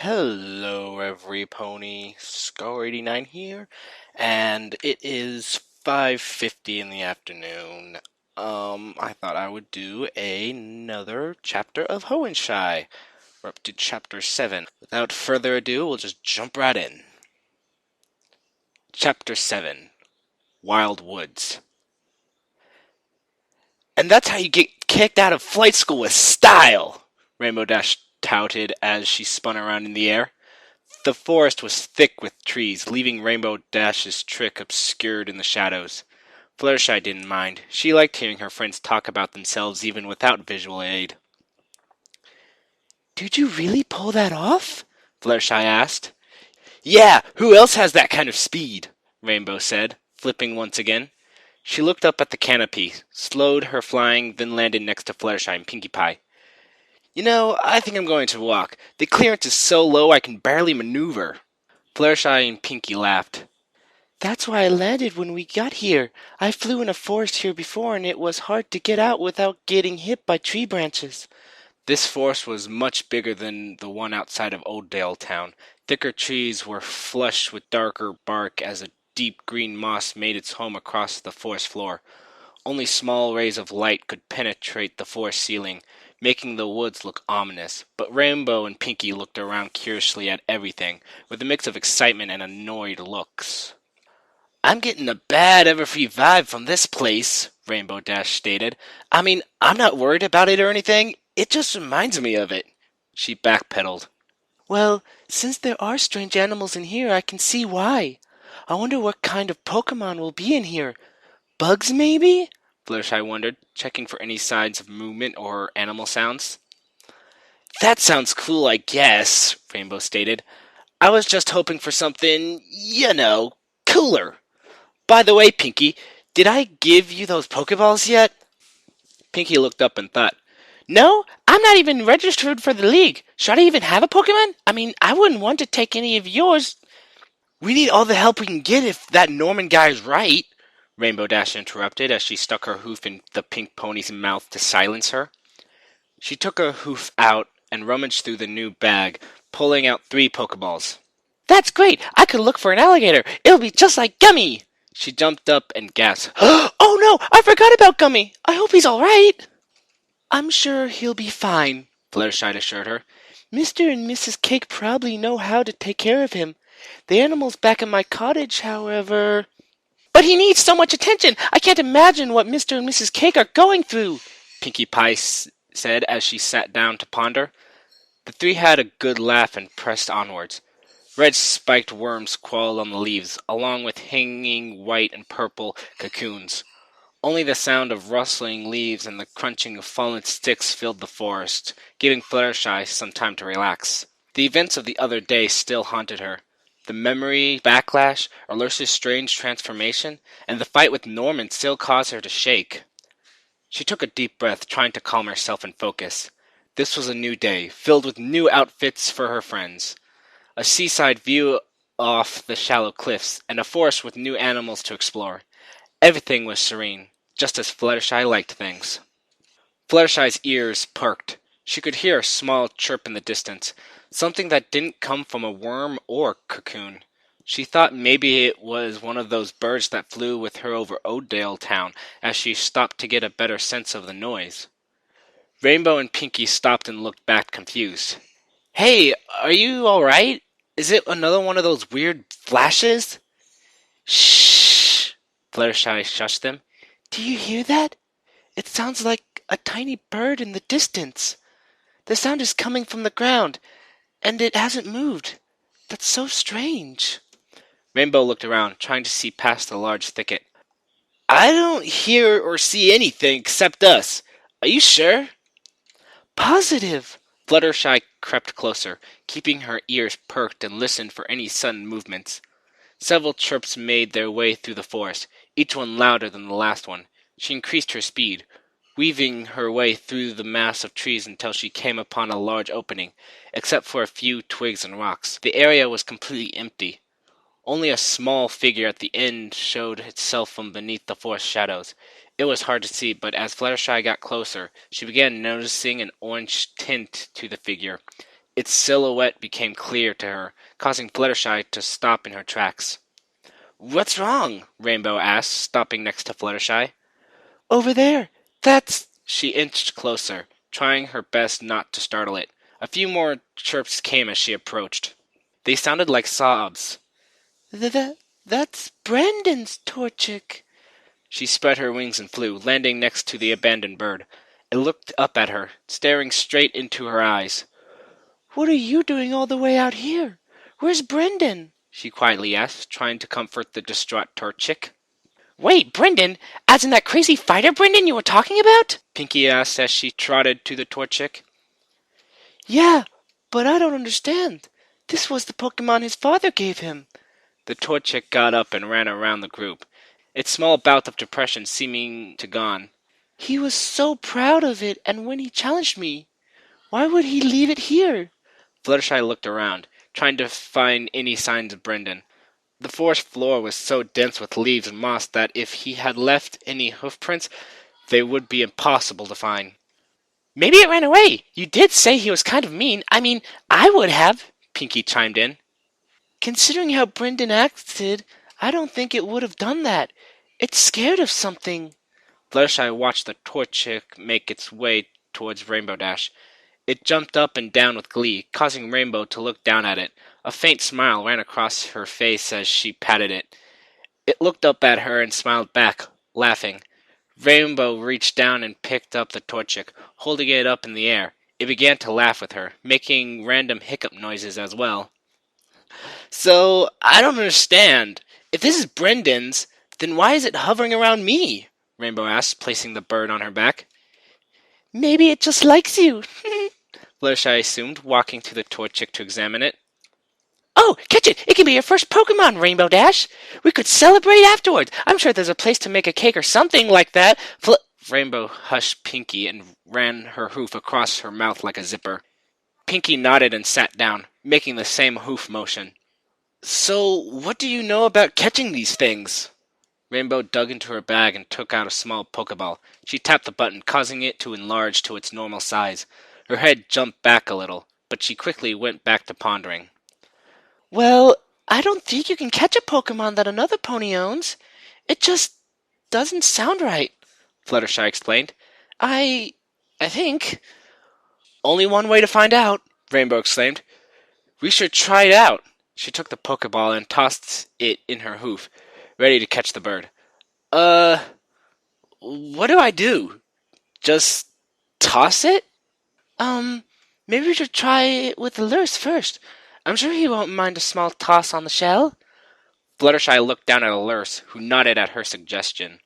Hello, every pony. Scar89 here, and it is 5:50 in the afternoon. I thought I would do another chapter of Hoennshy. We're up to chapter 7. Without further ado, we'll just jump right in. Chapter 7, Wild Woods. And that's how you get kicked out of flight school with style, Rainbow Dash touted as she spun around in the air. The forest was thick with trees, leaving Rainbow Dash's trick obscured in the shadows. Fluttershy didn't mind. She liked hearing her friends talk about themselves even without visual aid. "Did you really pull that off?" Fluttershy asked. "Yeah, who else has that kind of speed?" Rainbow said, flipping once again. She looked up at the canopy, slowed her flying, then landed next to Fluttershy and Pinkie Pie. I think I'm going to walk. The clearance is so low I can barely maneuver." Fluttershy and Pinkie laughed. "That's why I landed when we got here. I flew in a forest here before, and it was hard to get out without getting hit by tree branches." This forest was much bigger than the one outside of Oakdale Town. Thicker trees were flushed with darker bark as a deep green moss made its home across the forest floor. Only small rays of light could penetrate the forest ceiling, making the woods look ominous. But Rainbow and Pinkie looked around curiously at everything, with a mix of excitement and annoyed looks. "I'm getting a bad Everfree vibe from this place," Rainbow Dash stated. "I mean, I'm not worried about it or anything. It just reminds me of it." She backpedaled. "Well, since there are strange animals in here, I can see why. I wonder what kind of Pokemon will be in here. Bugs, maybe?" Fluttershy wondered, checking for any signs of movement or animal sounds. "That sounds cool, I guess," Rainbow stated. "I was just hoping for something, cooler. By the way, Pinkie, did I give you those Pokeballs yet?" Pinkie looked up and thought, "No, I'm not even registered for the league. Should I even have a Pokemon? I mean, I wouldn't want to take any of yours." "We need all the help we can get if that Norman guy is right," Rainbow Dash interrupted as she stuck her hoof in the pink pony's mouth to silence her. She took her hoof out and rummaged through the new bag, pulling out 3 Pokeballs. "That's great! I could look for an alligator! It'll be just like Gummy!" She jumped up and gasped. "Oh no! I forgot about Gummy! I hope he's alright!" "I'm sure he'll be fine," Fluttershy assured her. "Mr. and Mrs. Cake probably know how to take care of him. The animals back in my cottage, however—" "But he needs so much attention! I can't imagine what Mr. and Mrs. Cake are going through," Pinkie Pie said as she sat down to ponder. The 3 had a good laugh and pressed onwards. Red spiked worms crawled on the leaves, along with hanging white and purple cocoons. Only the sound of rustling leaves and the crunching of fallen sticks filled the forest, giving Fluttershy some time to relax. The events of the other day still haunted her. The memory backlash, Ursa's strange transformation, and the fight with Norman still caused her to shake. She took a deep breath, trying to calm herself and focus. This was a new day, filled with new outfits for her friends. A seaside view off the shallow cliffs, and a forest with new animals to explore. Everything was serene, just as Fluttershy liked things. Fluttershy's ears perked. She could hear a small chirp in the distance, something that didn't come from a worm or cocoon. She thought maybe it was one of those birds that flew with her over Oakdale Town as she stopped to get a better sense of the noise. Rainbow and Pinkie stopped and looked back confused. "Hey, are you alright? Is it another one of those weird flashes?" "Shh!" Fluttershy shushed them. "Do you hear that? It sounds like a tiny bird in the distance. The sound is coming from the ground, and it hasn't moved. That's so strange." Rainbow looked around, trying to see past the large thicket. "I don't hear or see anything except us. Are you sure?" "Positive." Fluttershy crept closer, keeping her ears perked and listened for any sudden movements. Several chirps made their way through the forest, each one louder than the last one. She increased her speed, weaving her way through the mass of trees until she came upon a large opening. Except for a few twigs and rocks, the area was completely empty. Only a small figure at the end showed itself from beneath the forest shadows. It was hard to see, but as Fluttershy got closer, she began noticing an orange tint to the figure. Its silhouette became clear to her, causing Fluttershy to stop in her tracks. "What's wrong?" Rainbow asked, stopping next to Fluttershy. "Over there. That's—" She inched closer, trying her best not to startle it. A few more chirps came as she approached. They sounded like sobs. That's Brandon's Torchic." She spread her wings and flew, landing next to the abandoned bird. It looked up at her, staring straight into her eyes. "What are you doing all the way out here? Where's Brendan?" she quietly asked, trying to comfort the distraught Torchic. "Wait, Brendan? As in that crazy fighter Brendan you were talking about?" Pinkie asked as she trotted to the Torchic. "Yeah, but I don't understand. This was the Pokemon his father gave him." The Torchic got up and ran around the group, its small bout of depression seeming to gone. "He was so proud of it, and when he challenged me, why would he leave it here?" Fluttershy looked around, trying to find any signs of Brendan. The forest floor was so dense with leaves and moss that if he had left any hoofprints, they would be impossible to find. "Maybe it ran away. You did say he was kind of mean. I mean, I would have," Pinkie chimed in. "Considering how Brendan acted, I don't think it would have done that. It's scared of something." Fluttershy watched the Torchic make its way towards Rainbow Dash. It jumped up and down with glee, causing Rainbow to look down at it. A faint smile ran across her face as she patted it. It looked up at her and smiled back, laughing. Rainbow reached down and picked up the Torchic, holding it up in the air. It began to laugh with her, making random hiccup noises as well. "So, I don't understand. If this is Brendan's, then why is it hovering around me?" Rainbow asked, placing the bird on her back. "Maybe it just likes you," Fluttershy assumed, walking to the Torchic to examine it. "Oh, catch it! It can be your first Pokemon, Rainbow Dash! We could celebrate afterwards! I'm sure there's a place to make a cake or something like that!" Rainbow hushed Pinkie and ran her hoof across her mouth like a zipper. Pinkie nodded and sat down, making the same hoof motion. "So, what do you know about catching these things?" Rainbow dug into her bag and took out a small Pokeball. She tapped the button, causing it to enlarge to its normal size. Her head jumped back a little, but she quickly went back to pondering. "Well, I don't think you can catch a Pokemon that another pony owns. It just doesn't sound right," Fluttershy explained. I think—" "Only one way to find out," Rainbow exclaimed. "We should try it out." She took the Pokeball and tossed it in her hoof, ready to catch the bird. What do I do? Just toss it?" Maybe we should try it with the Lurse first. I'm sure he won't mind a small toss on the shell." Fluttershy looked down at Lurse, who nodded at her suggestion.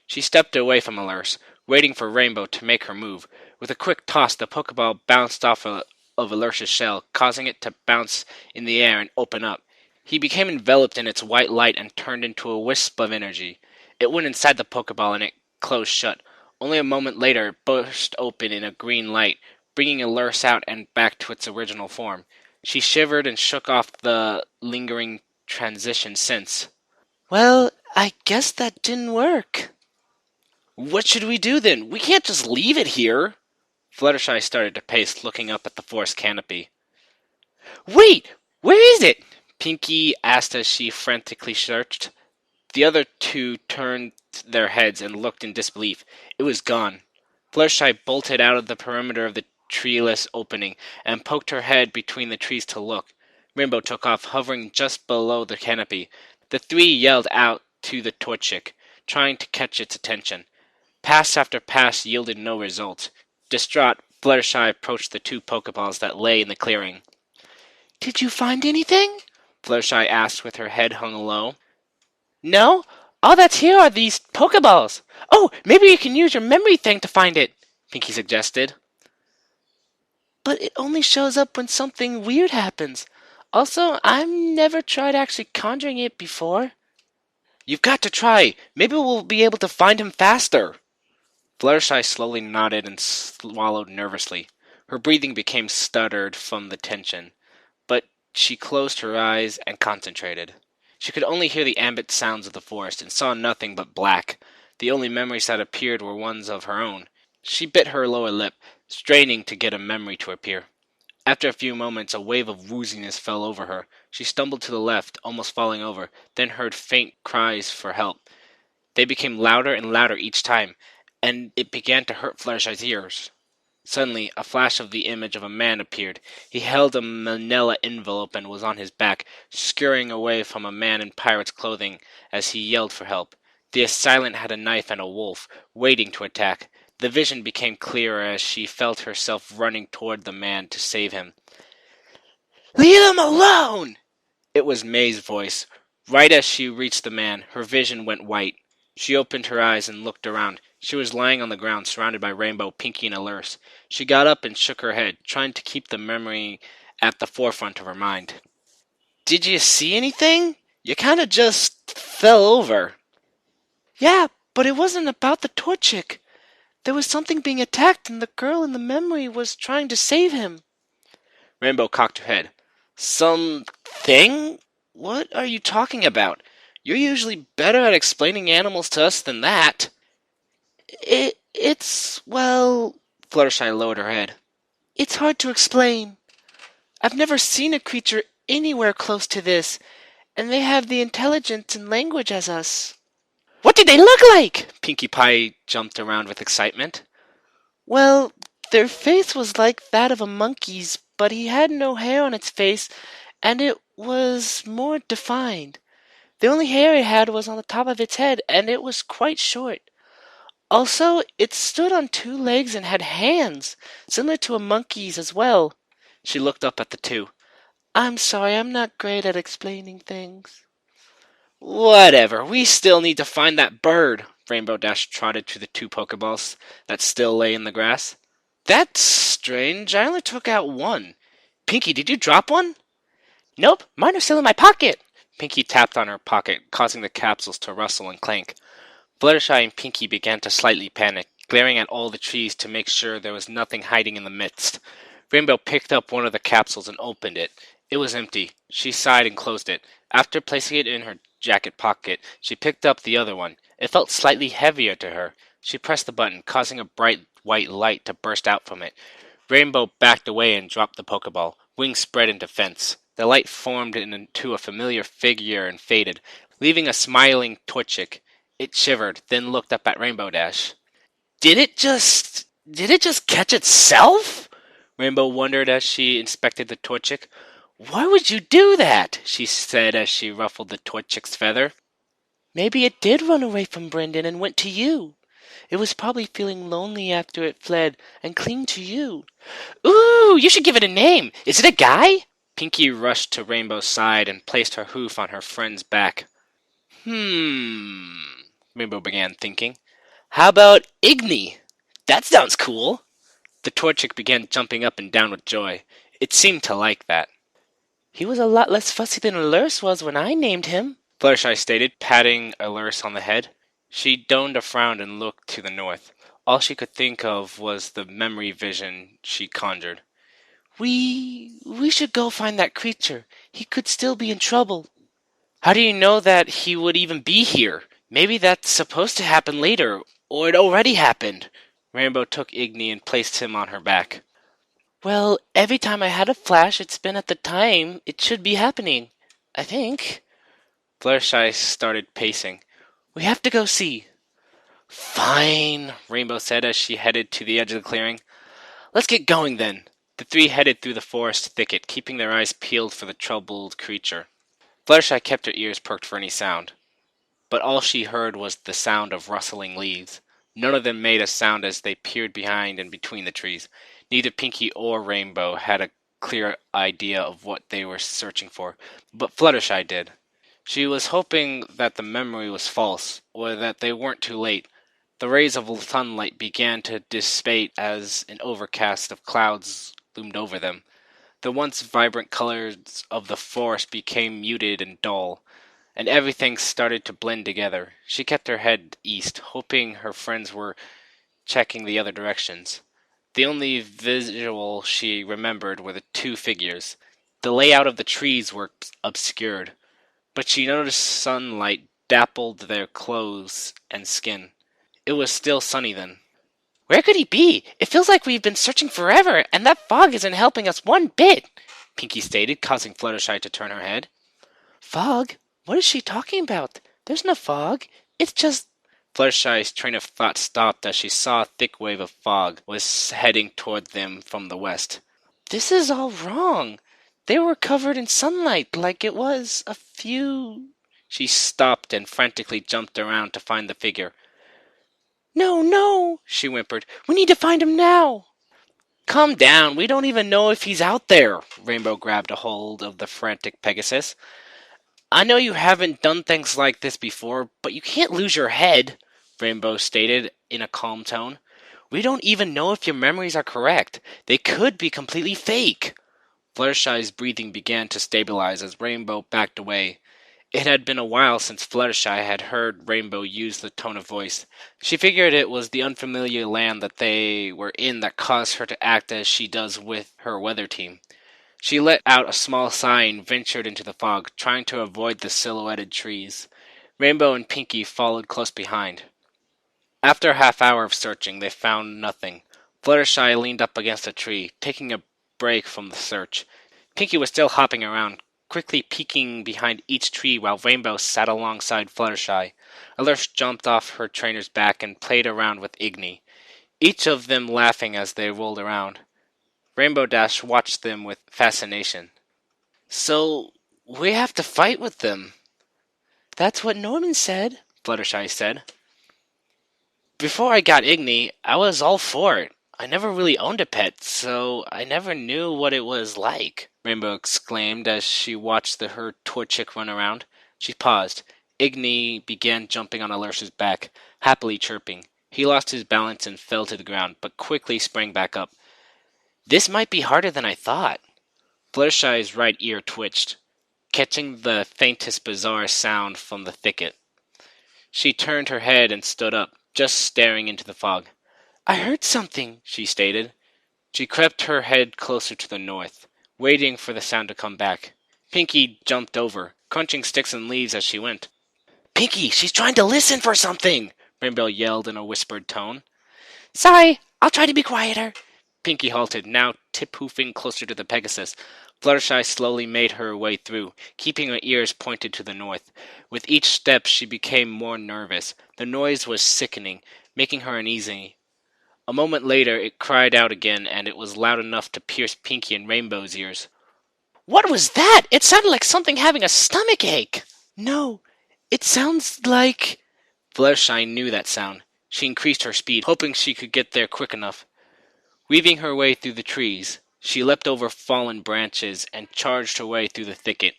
She stepped away from Lurse, waiting for Rainbow to make her move. With a quick toss, the Pokeball bounced off of Lurse's shell, causing it to bounce in the air and open up. He became enveloped in its white light and turned into a wisp of energy. It went inside the Pokeball and it closed shut. Only a moment later it burst open in a green light, bringing Lurse out and back to its original form. She shivered and shook off the lingering transition sense. "Well, I guess that didn't work." "What should we do then? We can't just leave it here." Fluttershy started to pace, looking up at the forest canopy. "Wait! Where is it?" Pinkie asked as she frantically searched. The other two turned their heads and looked in disbelief. It was gone. Fluttershy bolted out of the perimeter of the treeless opening and poked her head between the trees to look. Rainbow took off, hovering just below the canopy. The three yelled out to the Torchic, trying to catch its attention. Pass after pass yielded no result. Distraught, Fluttershy approached the two Pokeballs that lay in the clearing. "Did you find anything?" Fluttershy asked with her head hung low. "No, all that's here are these Pokeballs. Oh, maybe you can use your memory thing to find it," Pinkie suggested. "But it only shows up when something weird happens. Also, I've never tried actually conjuring it before." "You've got to try. Maybe we'll be able to find him faster." Fluttershy slowly nodded and swallowed nervously. Her breathing became stuttered from the tension, but she closed her eyes and concentrated. She could only hear the ambient sounds of the forest and saw nothing but black. The only memories that appeared were ones of her own. She bit her lower lip, straining to get a memory to appear. After a few moments, a wave of wooziness fell over her. She stumbled to the left, almost falling over, then heard faint cries for help. They became louder and louder each time, and it began to hurt Fluttershy's ears. Suddenly, a flash of the image of a man appeared. He held a manila envelope and was on his back, scurrying away from a man in pirate's clothing as he yelled for help. The assailant had a knife and a wolf, waiting to attack. The vision became clearer as she felt herself running toward the man to save him. "Leave him alone!" It was May's voice. Right as she reached the man, her vision went white. She opened her eyes and looked around. She was lying on the ground, surrounded by Rainbow, Pinky, and Alert. She got up and shook her head, trying to keep the memory at the forefront of her mind. "Did you see anything? You kind of just fell over." Yeah, but it wasn't about the Torchic. There was something being attacked, and the girl in the memory was trying to save him. Rainbow cocked her head. "Something? What are you talking about? You're usually better at explaining animals to us than that." Well, Fluttershy lowered her head. it's hard to explain. I've never seen a creature anywhere close to this, and they have the intelligence and language as us. "What did they look like?" Pinkie Pie jumped around with excitement. Well, their face was like that of a monkey's, but he had no hair on its face, and it was more defined. The only hair it had was on the top of its head, and it was quite short. Also, it stood on two legs and had hands, similar to a monkey's as well. She looked up at the two. I'm sorry, I'm not great at explaining things. "Whatever, we still need to find that bird." Rainbow Dash trotted to the two Pokeballs that still lay in the grass. "That's strange, I only took out one. Pinkie, did you drop one?" Nope, mine are still in my pocket. Pinkie tapped on her pocket, causing the capsules to rustle and clank. Fluttershy and Pinkie began to slightly panic, glaring at all the trees to make sure there was nothing hiding in the midst. Rainbow picked up one of the capsules and opened it. It was empty. She sighed and closed it. After placing it in her jacket pocket, she picked up the other one. It felt slightly heavier to her. She pressed the button, causing a bright white light to burst out from it. Rainbow backed away and dropped the Pokeball. Wings spread in defense. The light formed into a familiar figure and faded, leaving a smiling Torchic. It shivered, then looked up at Rainbow Dash. Did it just catch itself?" Rainbow wondered as she inspected the Torchic. "Why would you do that?" she said as she ruffled the Torchic's feather. Maybe it did run away from Brendan and went to you. It was probably feeling lonely after it fled and clinged to you. "Ooh, you should give it a name. Is it a guy?" Pinkie rushed to Rainbow's side and placed her hoof on her friend's back. Rainbow began thinking. "How about Igni? That sounds cool." The Torchic began jumping up and down with joy. It seemed to like that. He was a lot less fussy than Alert was when I named him, Fluttershy stated, patting Alert on the head. She donned a frown and looked to the north. All she could think of was the memory vision she conjured. We should go find that creature. He could still be in trouble. "How do you know that he would even be here? Maybe that's supposed to happen later, or it already happened." Rainbow took Igni and placed him on her back. Well, every time I had a flash, it's been at the time it should be happening, I think. Fluttershy started pacing. We have to go see. "Fine," Rainbow said as she headed to the edge of the clearing. "Let's get going then." The three headed through the forest thicket, keeping their eyes peeled for the troubled creature. Fluttershy kept her ears perked for any sound, but all she heard was the sound of rustling leaves. None of them made a sound as they peered behind and between the trees. Neither Pinkie or Rainbow had a clear idea of what they were searching for, but Fluttershy did. She was hoping that the memory was false, or that they weren't too late. The rays of sunlight began to dissipate as an overcast of clouds loomed over them. The once vibrant colors of the forest became muted and dull, and everything started to blend together. She kept her head east, hoping her friends were checking the other directions. The only visual she remembered were the two figures. The layout of the trees were obscured, but she noticed sunlight dappled their clothes and skin. It was still sunny then. Where could he be? It feels like we've been searching forever, and that fog isn't helping us one bit, Pinky stated, causing Fluttershy to turn her head. Fog? What is she talking about? There's no fog. It's just... Fluttershy's train of thought stopped as she saw a thick wave of fog was heading toward them from the west. This is all wrong. They were covered in sunlight like it was a few... She stopped and frantically jumped around to find the figure. No, no, she whimpered. We need to find him now. Calm down, we don't even know if he's out there. Rainbow grabbed a hold of the frantic Pegasus. I know you haven't done things like this before, but you can't lose your head, Rainbow stated in a calm tone. We don't even know if your memories are correct. They could be completely fake. Fluttershy's breathing began to stabilize as Rainbow backed away. It had been a while since Fluttershy had heard Rainbow use the tone of voice. She figured it was the unfamiliar land that they were in that caused her to act as she does with her weather team. She let out a small sigh and ventured into the fog, trying to avoid the silhouetted trees. Rainbow and Pinky followed close behind. After a half-hour of searching, they found nothing. Fluttershy leaned up against a tree, taking a break from the search. Pinky was still hopping around, quickly peeking behind each tree while Rainbow sat alongside Fluttershy. Alerce jumped off her trainer's back and played around with Igni, each of them laughing as they rolled around. Rainbow Dash watched them with fascination. So, we have to fight with them. That's what Norman said, Fluttershy said. Before I got Igni, I was all for it. I never really owned a pet, so I never knew what it was like, Rainbow exclaimed as she watched her Torchic run around. She paused. Igni began jumping on Alerce's back, happily chirping. He lost his balance and fell to the ground, but quickly sprang back up. This might be harder than I thought. Fluttershy's right ear twitched, catching the faintest bizarre sound from the thicket. She turned her head and stood up, just staring into the fog. I heard something, she stated. She crept her head closer to the north, waiting for the sound to come back. Pinky jumped over, crunching sticks and leaves as she went. Pinky, she's trying to listen for something! Rainbow yelled in a whispered tone. Sorry, I'll try to be quieter. Pinky halted, now tip-hoofing closer to the Pegasus. Fluttershy slowly made her way through, keeping her ears pointed to the north. With each step she became more nervous. The noise was sickening, making her uneasy. A moment later it cried out again, and it was loud enough to pierce Pinky and Rainbow's ears. What was that? It sounded like something having a stomach ache. No, it sounds like... Fluttershy knew that sound. She increased her speed, hoping she could get there quick enough. Weaving her way through the trees, she leapt over fallen branches and charged her way through the thicket.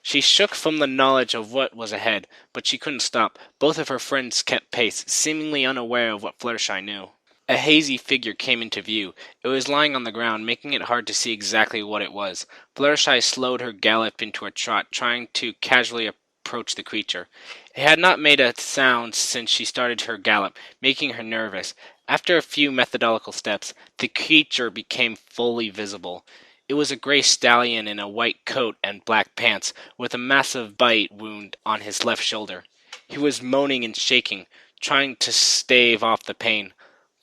She shook from the knowledge of what was ahead, but she couldn't stop. Both of her friends kept pace, seemingly unaware of what Fluttershy knew. A hazy figure came into view. It was lying on the ground, making it hard to see exactly what it was. Fluttershy slowed her gallop into a trot, trying to casually approach the creature. It had not made a sound since she started her gallop, making her nervous. After a few methodical steps, the creature became fully visible. It was a gray stallion in a white coat and black pants, with a massive bite wound on his left shoulder. He was moaning and shaking, trying to stave off the pain.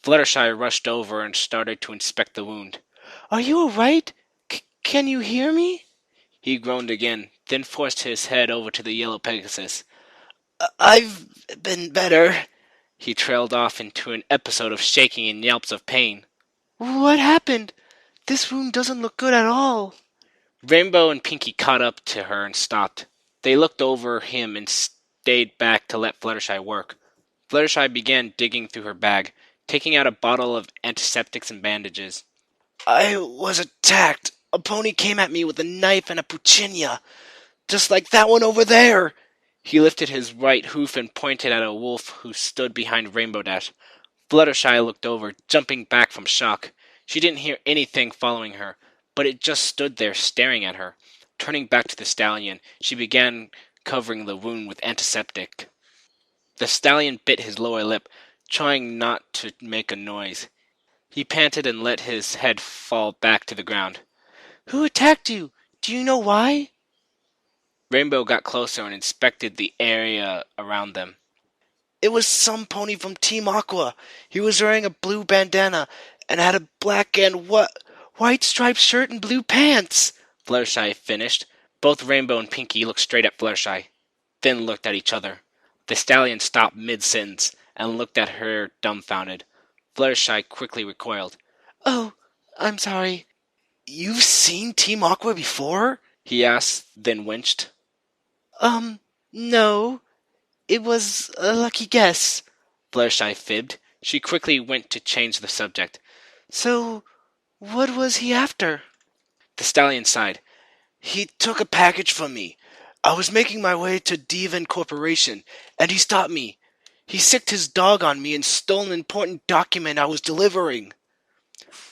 Fluttershy rushed over and started to inspect the wound. Are you all right? Can you hear me? He groaned again, then forced his head over to the yellow Pegasus. I've been better. He trailed off into an episode of shaking and yelps of pain. What happened? This wound doesn't look good at all. Rainbow and Pinky caught up to her and stopped. They looked over him and stayed back to let Fluttershy work. Fluttershy began digging through her bag, taking out a bottle of antiseptics and bandages. I was attacked. A pony came at me with a knife and a puccinia, just like that one over there. He lifted his right hoof and pointed at a wolf who stood behind Rainbow Dash. Fluttershy looked over, jumping back from shock. She didn't hear anything following her, but it just stood there staring at her. Turning back to the stallion, she began covering the wound with antiseptic. The stallion bit his lower lip, trying not to make a noise. He panted and let his head fall back to the ground. Who attacked you? Do you know why? Rainbow got closer and inspected the area around them. It was some pony from Team Aqua. He was wearing a blue bandana and had a black and white striped shirt and blue pants. Fluttershy finished. Both Rainbow and Pinky looked straight at Fluttershy, then looked at each other. The stallion stopped mid-sentence and looked at her dumbfounded. Fluttershy quickly recoiled. Oh, I'm sorry. You've seen Team Aqua before? He asked, then winced. No. It was a lucky guess. Fluttershy fibbed. She quickly went to change the subject. So, what was he after? The stallion sighed. He took a package from me. I was making my way to Devon Corporation, and he stopped me. He sicked his dog on me and stole an important document I was delivering.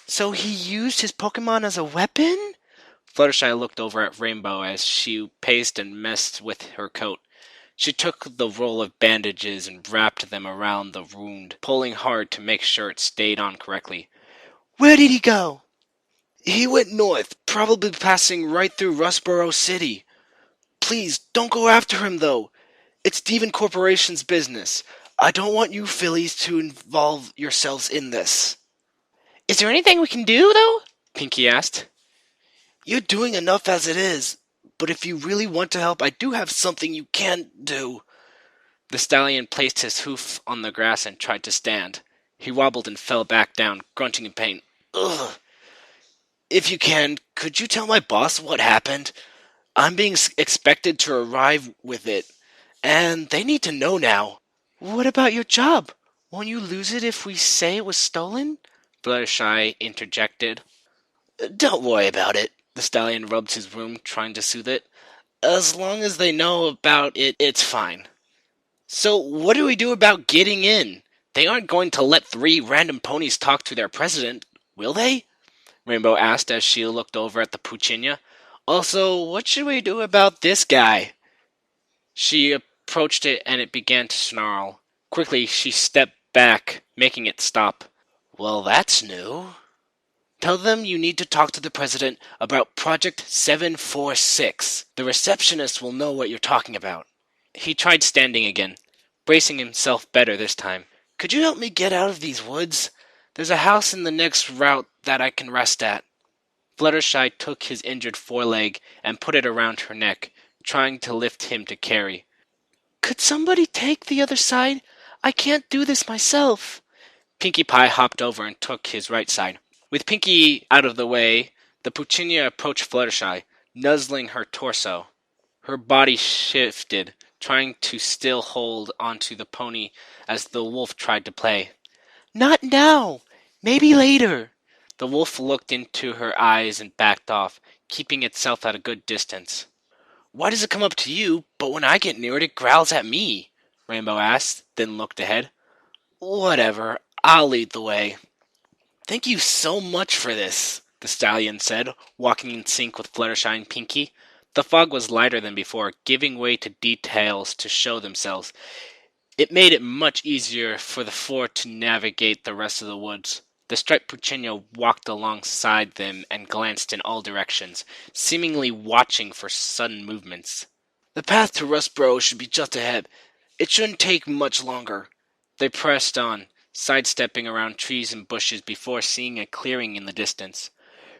So he used his Pokemon as a weapon? Fluttershy looked over at Rainbow as she paced and messed with her coat. She took the roll of bandages and wrapped them around the wound, pulling hard to make sure it stayed on correctly. Where did he go? He went north, probably passing right through Rustboro City. Please, don't go after him, though. It's Devon Corporation's business. I don't want you fillies to involve yourselves in this. Is there anything we can do, though? Pinky asked. You're doing enough as it is, but if you really want to help, I do have something you can do. The stallion placed his hoof on the grass and tried to stand. He wobbled and fell back down, grunting in pain. Ugh. If you can, could you tell my boss what happened? I'm being expected to arrive with it, and they need to know now. What about your job? Won't you lose it if we say it was stolen? Fluttershy interjected. Don't worry about it. The stallion rubbed his wound, trying to soothe it. As long as they know about it, it's fine. So what do we do about getting in? They aren't going to let 3 random ponies talk to their president, will they? Rainbow asked as she looked over at the Puchinia. Also, what should we do about this guy? She approached it and it began to snarl. Quickly, she stepped back, making it stop. Well, that's new. Tell them you need to talk to the president about Project 746. The receptionist will know what you're talking about. He tried standing again, bracing himself better this time. Could you help me get out of these woods? There's a house in the next route that I can rest at. Fluttershy took his injured foreleg and put it around her neck, trying to lift him to carry. Could somebody take the other side? I can't do this myself. Pinkie Pie hopped over and took his right side. With Pinkie out of the way, the Puchinia approached Fluttershy, nuzzling her torso. Her body shifted, trying to still hold onto the pony as the wolf tried to play. Not now. Maybe later. The wolf looked into her eyes and backed off, keeping itself at a good distance. Why does it come up to you, but when I get near it, it growls at me? Rainbow asked, then looked ahead. Whatever. I'll lead the way. Thank you so much for this, the stallion said, walking in sync with Fluttershy and Pinkie. The fog was lighter than before, giving way to details to show themselves. It made it much easier for the 4 to navigate the rest of the woods. The striped Puchinia walked alongside them and glanced in all directions, seemingly watching for sudden movements. The path to Rustboro should be just ahead. It shouldn't take much longer. They pressed on, sidestepping around trees and bushes before seeing a clearing in the distance.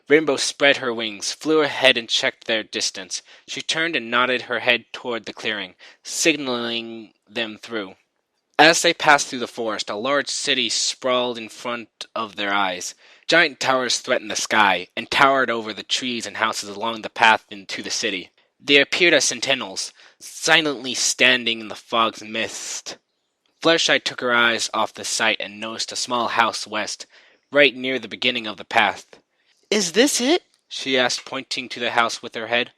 Rainbow spread her wings, flew ahead and checked their distance. She turned and nodded her head toward the clearing, signaling them through. As they passed through the forest, a large city sprawled in front of their eyes. Giant towers threatened the sky, and towered over the trees and houses along the path into the city. They appeared as sentinels, silently standing in the fog's mist. Fluttershy took her eyes off the sight and noticed a small house west, right near the beginning of the path. Is this it? She asked, pointing to the house with her head.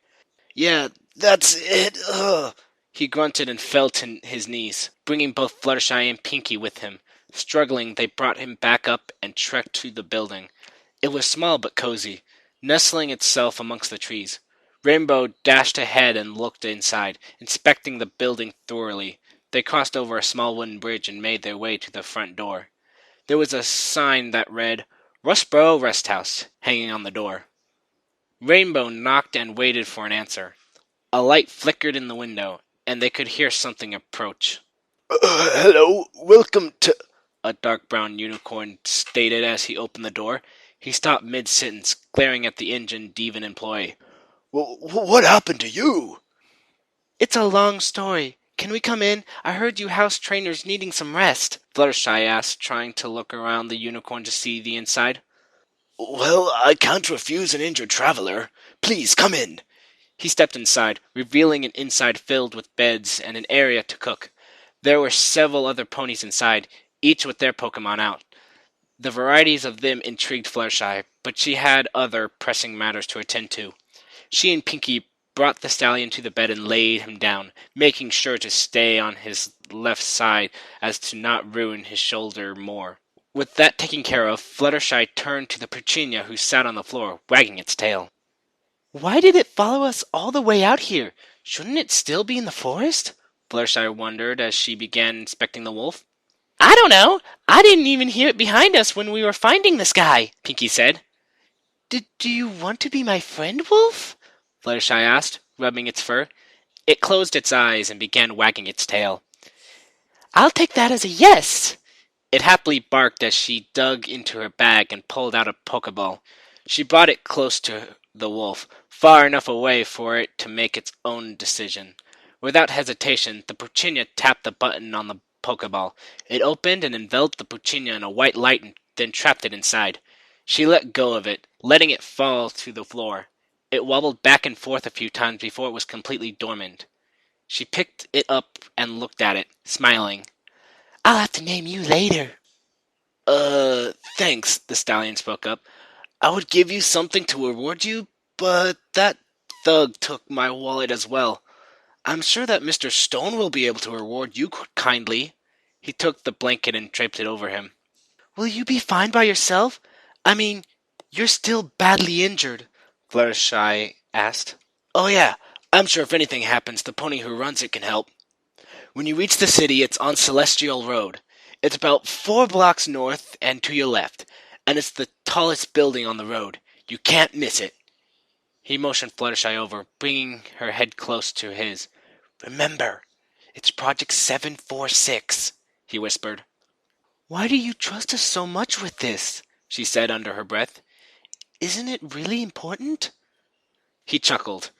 Yeah, that's it. Ugh. He grunted and fell to his knees, bringing both Fluttershy and Pinkie with him. Struggling, they brought him back up and trekked to the building. It was small but cozy, nestling itself amongst the trees. Rainbow dashed ahead and looked inside, inspecting the building thoroughly. They crossed over a small wooden bridge and made their way to the front door. There was a sign that read, Rustboro Rest House, hanging on the door. Rainbow knocked and waited for an answer. A light flickered in the window, and they could hear something approach. Hello, welcome to... A dark brown unicorn stated as he opened the door. He stopped mid-sentence, glaring at the engine Devon employee. What happened to you? It's a long story. Can we come in? I heard you house trainers needing some rest. Fluttershy asked, trying to look around the unicorn to see the inside. Well, I can't refuse an injured traveler. Please, come in. He stepped inside, revealing an inside filled with beds and an area to cook. There were several other ponies inside, each with their Pokemon out. The varieties of them intrigued Fluttershy, but she had other pressing matters to attend to. She and Pinkie brought the stallion to the bed and laid him down, making sure to stay on his left side as to not ruin his shoulder more. With that taken care of, Fluttershy turned to the Puccinia who sat on the floor, wagging its tail. Why did it follow us all the way out here? Shouldn't it still be in the forest? Fluttershy wondered as she began inspecting the wolf. I don't know. I didn't even hear it behind us when we were finding this guy, Pinkie said. Do you want to be my friend, Wolf? Fluttershy asked, rubbing its fur. It closed its eyes and began wagging its tail. I'll take that as a yes. It happily barked as she dug into her bag and pulled out a Pokeball. She brought it close to the wolf, far enough away for it to make its own decision. Without hesitation, the Puccinia tapped the button on the Pokeball. It opened and enveloped the Puccinia in a white light and then trapped it inside. She let go of it, letting it fall to the floor. It wobbled back and forth a few times before it was completely dormant. She picked it up and looked at it, smiling. I'll have to name you later. Thanks, the stallion spoke up. I would give you something to reward you, but that thug took my wallet as well. I'm sure that Mr. Stone will be able to reward you kindly. He took the blanket and draped it over him. Will you be fine by yourself? I mean, you're still badly injured, Fluttershy asked. Oh yeah, I'm sure if anything happens, the pony who runs it can help. When you reach the city, it's on Celestial Road. It's about 4 blocks north and to your left, and it's the tallest building on the road. You can't miss it. He motioned Fluttershy over, bringing her head close to his. Remember, it's Project 746, he whispered. Why do you trust us so much with this? She said under her breath. Isn't it really important? He chuckled.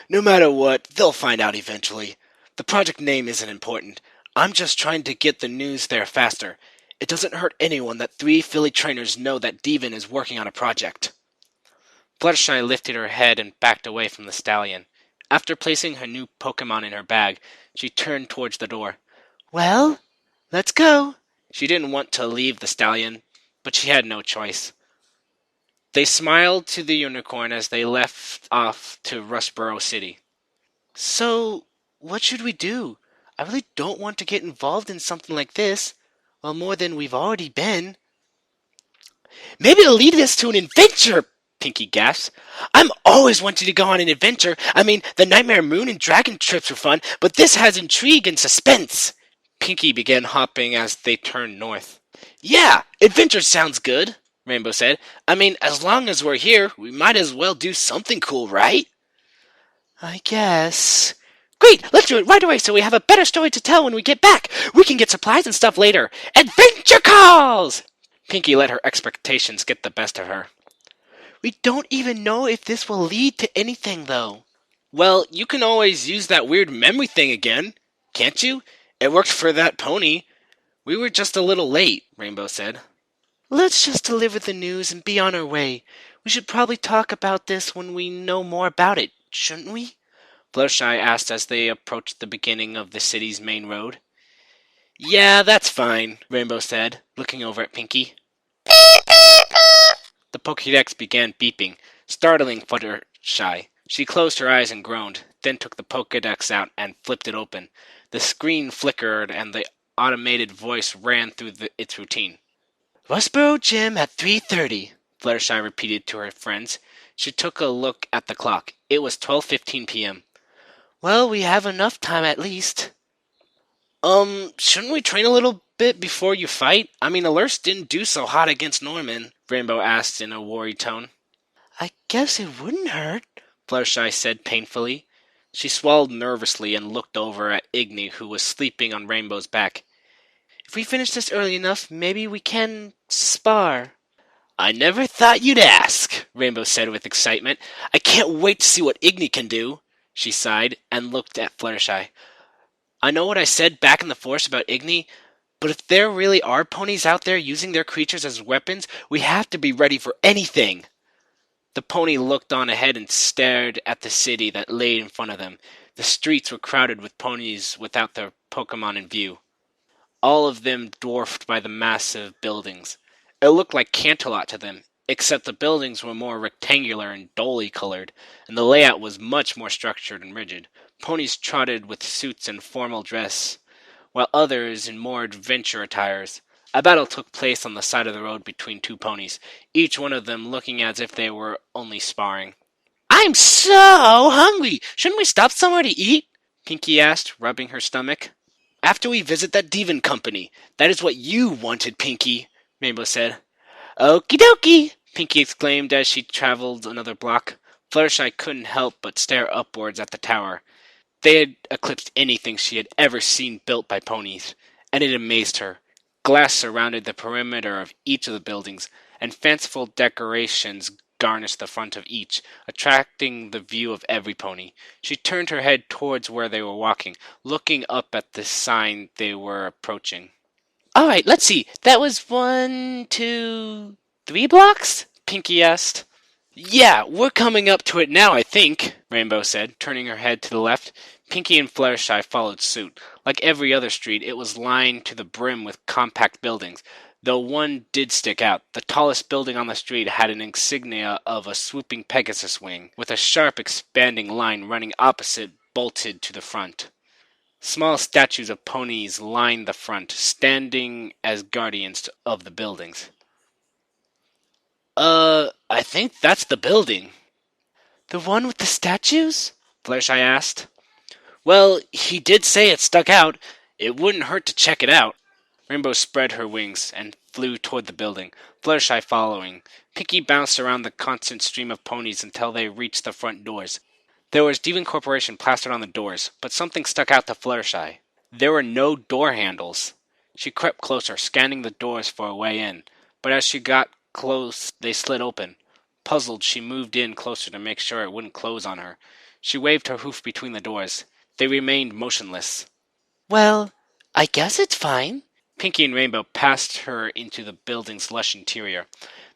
No matter what, they'll find out eventually. The project name isn't important. I'm just trying to get the news there faster. It doesn't hurt anyone that 3 Philly trainers know that Devon is working on a project. Fluttershy lifted her head and backed away from the stallion. After placing her new Pokemon in her bag, she turned towards the door. Well, let's go. She didn't want to leave the stallion, but she had no choice. They smiled to the unicorn as they left off to Rustboro City. So, what should we do? I really don't want to get involved in something like this. Well, more than we've already been. Maybe it'll lead us to an adventure, Pinkie gasped. I'm always wanting to go on an adventure. I mean, the Nightmare Moon and Dragon trips were fun, but this has intrigue and suspense. Pinkie began hopping as they turned north. Yeah, adventure sounds good, Rainbow said. I mean, as long as we're here, we might as well do something cool, right? I guess. Great, let's do it right away so we have a better story to tell when we get back. We can get supplies and stuff later. Adventure calls! Pinkie let her expectations get the best of her. We don't even know if this will lead to anything, though. Well, you can always use that weird memory thing again, can't you? It worked for that pony. We were just a little late, Rainbow said. Let's just deliver the news and be on our way. We should probably talk about this when we know more about it, shouldn't we? Fluttershy asked as they approached the beginning of the city's main road. Yeah, that's fine, Rainbow said, looking over at Pinkie. The Pokédex began beeping, startling Fluttershy. She closed her eyes and groaned, then took the Pokédex out and flipped it open. The screen flickered and the automated voice ran through its routine. Rustboro Gym at 3:30, Fluttershy repeated to her friends. She took a look at the clock. It was 12:15 p.m. Well, we have enough time at least. Shouldn't we train a little bit before you fight? I mean, Alerce didn't do so hot against Norman, Rainbow asked in a worried tone. I guess it wouldn't hurt, Fluttershy said painfully. She swallowed nervously and looked over at Igni, who was sleeping on Rainbow's back. If we finish this early enough, maybe we can spar. I never thought you'd ask, Rainbow said with excitement. I can't wait to see what Igni can do. She sighed and looked at Fluttershy. I know what I said back in the forest about Igni, but if there really are ponies out there using their creatures as weapons, we have to be ready for anything. The pony looked on ahead and stared at the city that lay in front of them. The streets were crowded with ponies without their Pokemon in view, all of them dwarfed by the massive buildings. It looked like Canterlot to them, except the buildings were more rectangular and dully colored, and the layout was much more structured and rigid. Ponies trotted with suits and formal dress, while others in more adventure attires. A battle took place on the side of the road between two ponies, each one of them looking as if they were only sparring. I'm so hungry! Shouldn't we stop somewhere to eat? Pinkie asked, rubbing her stomach. After we visit that Devon company. That is what you wanted, Pinkie, Rainbow said. Okie dokie! Pinkie exclaimed as she traveled another block. Fluttershy couldn't help but stare upwards at the tower. They had eclipsed anything she had ever seen built by ponies, and it amazed her. Glass surrounded the perimeter of each of the buildings, and fanciful decorations garnished the front of each, attracting the view of every pony. She turned her head towards where they were walking, looking up at the sign they were approaching. All right, let's see. That was 1, 2, 3 blocks? Pinkie asked. Yeah, we're coming up to it now, I think, Rainbow said, turning her head to the left. Pinkie and Fluttershy followed suit. Like every other street, it was lined to the brim with compact buildings, though one did stick out. The tallest building on the street had an insignia of a swooping Pegasus wing, with a sharp expanding line running opposite bolted to the front. Small statues of ponies lined the front, standing as guardians of the buildings. I think that's the building. The one with the statues? Fluttershy asked. Well, he did say it stuck out. It wouldn't hurt to check it out. Rainbow spread her wings and flew toward the building, Fluttershy following. Pinkie bounced around the constant stream of ponies until they reached the front doors. There was Devon Corporation plastered on the doors, but something stuck out to Fluttershy. There were no door handles. She crept closer, scanning the doors for a way in, but as she got close, they slid open. Puzzled, she moved in closer to make sure it wouldn't close on her. She waved her hoof between the doors. They remained motionless. Well, I guess it's fine. Pinkie and Rainbow passed her into the building's lush interior.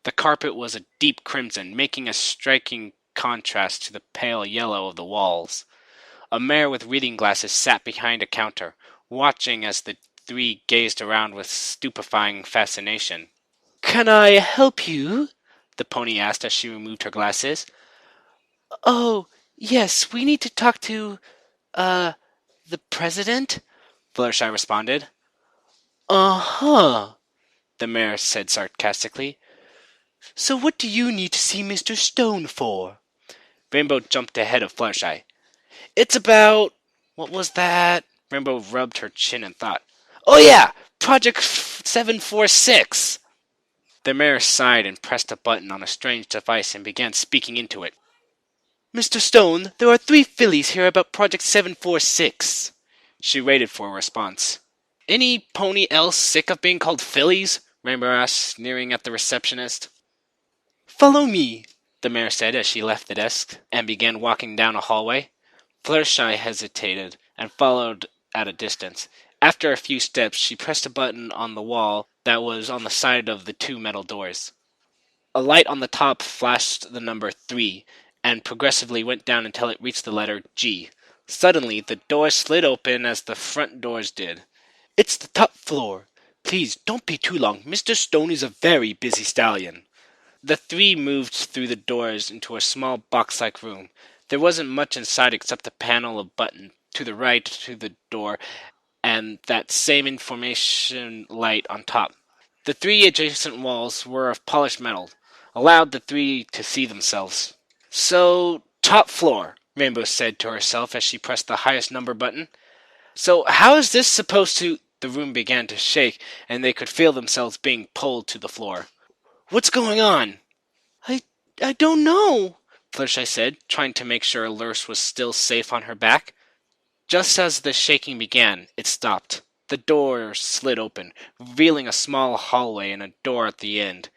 The carpet was a deep crimson, making a striking contrast to the pale yellow of the walls. A mare with reading glasses sat behind a counter, watching as the three gazed around with stupefying fascination. Can I help you? The pony asked as she removed her glasses. Oh, yes, we need to talk to, the president? Fluttershy responded. Uh-huh, The mare said sarcastically. So what do you need to see Mr. Stone for? Rainbow jumped ahead of Fluttershy. It's about... What was that? Rainbow rubbed her chin and thought. Oh yeah! Project 746! The mare sighed and pressed a button on a strange device and began speaking into it. Mr. Stone, there are 3 fillies here about Project 746. She waited for a response. Any pony else sick of being called fillies? Rainbow asked, sneering at the receptionist. Follow me, the mare said as she left the desk and began walking down a hallway. Fluttershy hesitated and followed at a distance. After a few steps, she pressed a button on the wall that was on the side of the 2 metal doors. A light on the top flashed the number 3, and progressively went down until it reached the letter G. Suddenly, the door slid open as the front doors did. It's the top floor. Please, don't be too long. Mr. Stone is a very busy stallion. The 3 moved through the doors into a small box-like room. There wasn't much inside except a panel of buttons to the right to the door and that same information light on top. The 3 adjacent walls were of polished metal, allowed the 3 to see themselves. So, top floor, Rainbow said to herself as she pressed the highest number button. So, how is this supposed to... The room began to shake, and they could feel themselves being pulled to the floor. What's going on? I don't know. Fluttershy said, trying to make sure Lurse was still safe on her back. Just as the shaking began, it stopped. The door slid open, revealing a small hallway and a door at the end.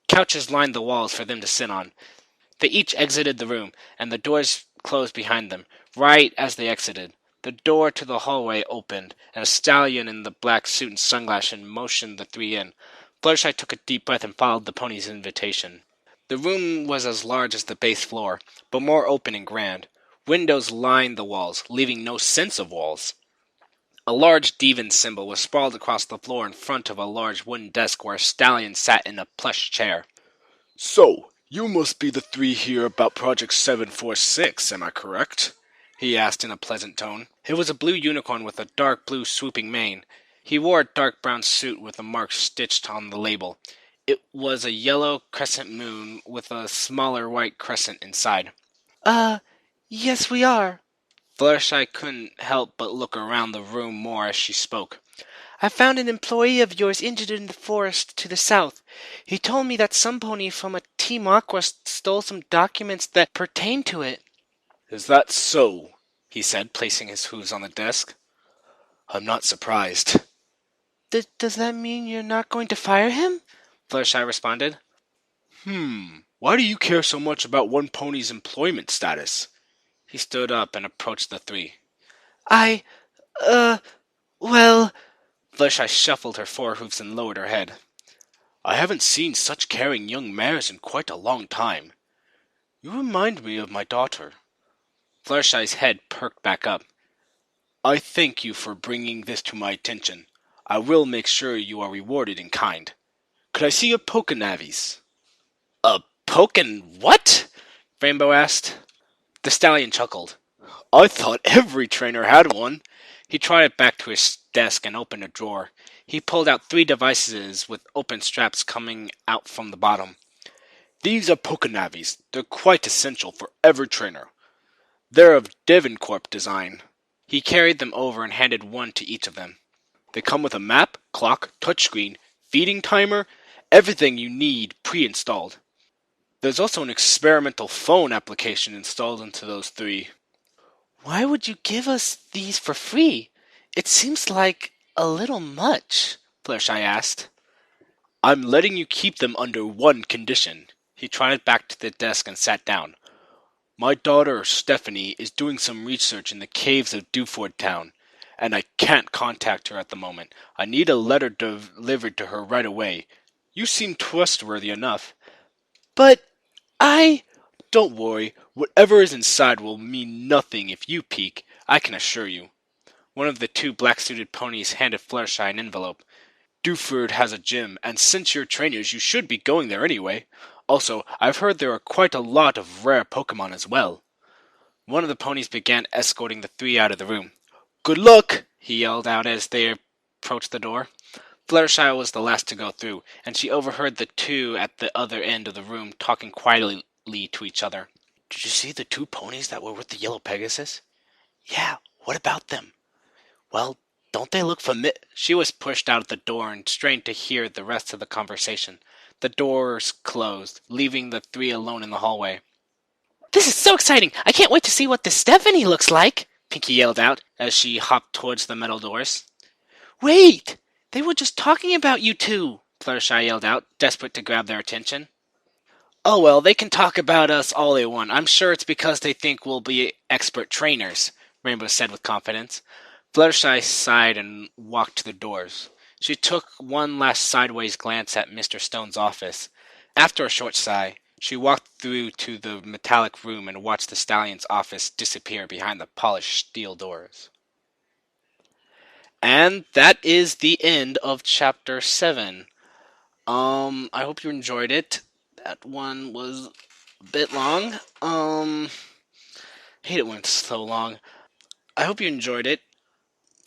Couches lined the walls for them to sit on. They each exited the room, and the doors closed behind them. Right as they exited, the door to the hallway opened, and a stallion in the black suit and sunglasses motioned the three in. Fluttershy took a deep breath and followed the pony's invitation. The room was as large as the base floor, but more open and grand. Windows lined the walls, leaving no sense of walls. A large Devon symbol was sprawled across the floor in front of a large wooden desk where a stallion sat in a plush chair. "So, you must be the three here about Project 746, am I correct?" he asked in a pleasant tone. It was a blue unicorn with a dark blue swooping mane. He wore a dark brown suit with a mark stitched on the label. It was a yellow crescent moon with a smaller white crescent inside. Uh, yes, we are. Fluttershy couldn't help but look around the room more as she spoke. I found an employee of yours injured in the forest to the south. He told me that some pony from a Team Aqua stole some documents that pertain to it. "Is that so?" he said, placing his hooves on the desk. "I'm not surprised." Does that mean you're not going to fire him? Fluttershy responded. Why do you care so much about one pony's employment status?" He stood up and approached the three. I, well, Fluttershy shuffled her forehoofs and lowered her head. "I haven't seen such caring young mares in quite a long time. You remind me of my daughter." Fluttershy's head perked back up. "I thank you for bringing this to my attention. I will make sure you are rewarded in kind. Could I see your Pokenavies?" "A Poken what?" Rainbow asked. The stallion chuckled. "I thought every trainer had one." He trotted back to his desk and opened a drawer. He pulled out 3 devices with open straps coming out from the bottom. "These are Pokenavies. They're quite essential for every trainer. They're of Devencorp design." He carried them over and handed one to each of them. "They come with a map, clock, touchscreen, feeding timer, everything you need pre-installed. There's also an experimental phone application installed into those 3. why would you give us these for free? It seems like a little much, Fluttershy asked. "I'm letting you keep them under one condition." He trotted back to the desk and sat down. "My daughter, Stephanie, is doing some research in the caves of Dewford Town, and I can't contact her at the moment. I need a letter delivered to her right away. You seem trustworthy enough." But "Don't worry. Whatever is inside will mean nothing if you peek, I can assure you." One of the 2 black-suited ponies handed Fluttershy an envelope. "Dewford has a gym, and since you're trainers, you should be going there anyway. Also, I've heard there are quite a lot of rare Pokemon as well." One of the ponies began escorting the 3 out of the room. "Good luck!" he yelled out as they approached the door. Fluttershy was the last to go through, and she overheard the 2 at the other end of the room talking quietly to each other. "Did you see the 2 ponies that were with the yellow Pegasus?" "Yeah, what about them?" "Well, don't they look familiar?" She was pushed out of the door and strained to hear the rest of the conversation. The doors closed, leaving the 3 alone in the hallway. this is so exciting! I can't wait to see what this Stephanie looks like! Pinkie yelled out as she hopped towards the metal doors. Wait! They were just talking about you 2! Fluttershy yelled out, desperate to grab their attention. "Oh well, they can talk about us all they want. I'm sure it's because they think we'll be expert trainers," Rainbow said with confidence. Fluttershy sighed and walked to the doors. She took one last sideways glance at Mr. Stone's office. After a short sigh, she walked through to the metallic room and watched the stallion's office disappear behind the polished steel doors. And that is the end of Chapter 7. I hope you enjoyed it. That one was a bit long. I hate it when it's so long. I hope you enjoyed it.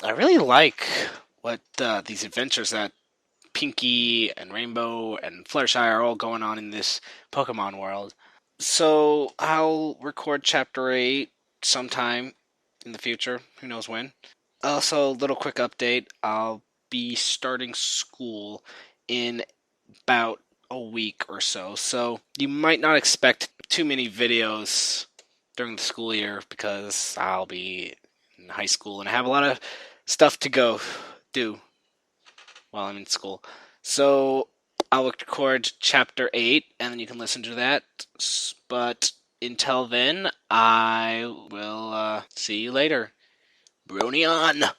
I really like what these adventures that Pinkie and Rainbow and Fluttershy are all going on in this Pokemon world. So I'll record Chapter 8 sometime in the future. Who knows when. Also, little quick update. I'll be starting school in about a week or so. So you might not expect too many videos during the school year because I'll be in high school and I have a lot of stuff to go do while I'm in school. So I'll record chapter 8 and then you can listen to that. But until then, I will see you later. Brony on!